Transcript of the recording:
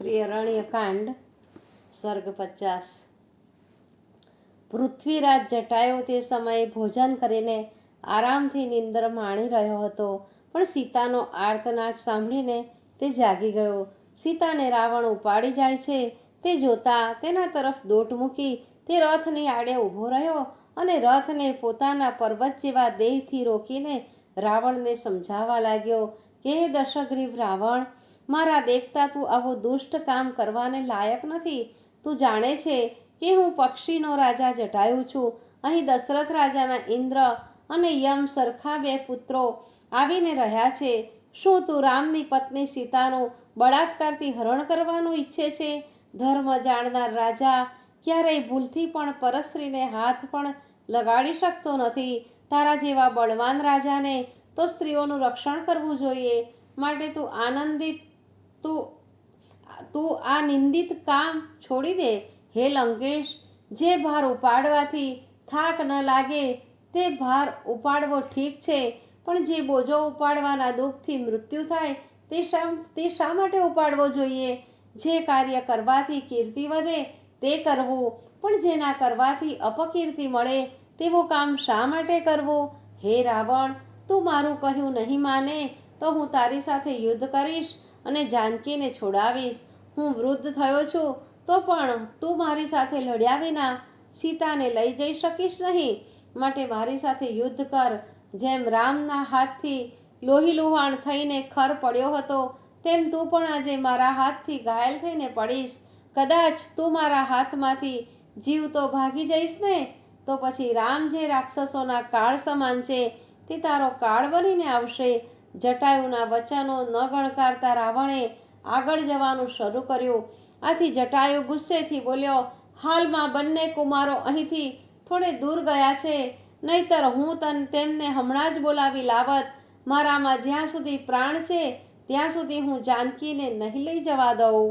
શ્રી અરણ્યકાંડ સર્ગ 50। પૃથ્વીરાજ જટાયુ તે સમયે ભોજન કરીને આરામથી નિંદર માણી રહ્યો હતો, પણ સીતાનો આર્તનાદ સાંભળીને તે જાગી ગયો। સીતાને રાવણ ઉપાડી જાય છે તે જોતા તેના તરફ દોટ મૂકી તે રથની આડે ઊભો રહ્યો અને રથને પોતાના પર્વત જેવા દેહથી રોકીને રાવણને સમજાવવા લાગ્યો કે હે દશગ્રીવ રાવણ, મારા દેખતા તું આવું દુષ્ટ કામ કરવાને લાયક નથી। તું જાણે છે કે હું પક્ષીનો રાજા જટાયુ છું। અહીં દશરથ રાજાના ઇન્દ્ર અને યમ સરખા બે પુત્રો આવીને રહ્યા છે। શું તું રામની પત્ની સીતાનું બળાત્કારથી હરણ કરવાનું ઈચ્છે છે? ધર્મ જાણનાર રાજા ક્યારેય ભૂલથી પણ પરસ્ત્રીને હાથ પણ લગાડી શકતો નથી। તારા જેવા બળવાન રાજાને તો સ્ત્રીઓનું રક્ષણ કરવું જોઈએ, માટે તું આ નિંદિત કામ છોડી દે। હે લંકેશ, જે ભાર ઉપાડવાથી થાક ન લાગે તે ભાર ઉપાડવો ઠીક છે, પણ જે બોજો ઉપાડવાના દુઃખથી મૃત્યુ થાય તે શા માટે ઉપાડવો જોઈએ? જે કાર્ય કરવાથી કીર્તિ વધે તે કરવું, પણ જેના કરવાથી અપકીર્તિ મળે તેવું કામ શા માટે કરવું? હે રાવણ, તું મારું કહ્યું નહીં માને તો હું તારી સાથે યુદ્ધ કરીશ અને જાનકીને છોડાવીશ। હું વૃદ્ધ થયો છું તો પણ તું મારી સાથે લડ્યા વિના સીતાને લઈ જઈ શકીશ નહીં, માટે મારી સાથે યુદ્ધ કર। જેમ રામના હાથથી લોહીલુહાણ થઈને ખર પડ્યો હતો તેમ તું પણ આજે મારા હાથથી ઘાયલ થઈને પડીશ। કદાચ તું મારા હાથમાંથી જીવતો ભાગી જઈશ ને તો પછી રામ જે રાક્ષસોના કાળ સમાન છે તે તારો કાળ બનીને આવશે। જટાયુના વચનો ન ગણકારતા રાવણે આગળ જવાનું શરૂ કર્યું। આથી જટાયુ ગુસ્સેથી બોલ્યો, હાલમાં બંને કુમારો અહીંથી થોડે દૂર ગયા છે, નહીતર હું તેમને હમણાં જ બોલાવી લાવત। મારામાં જ્યાં સુધી પ્રાણ છે ત્યાં સુધી હું જાનકીને નહીં લઈ જવા દઉં।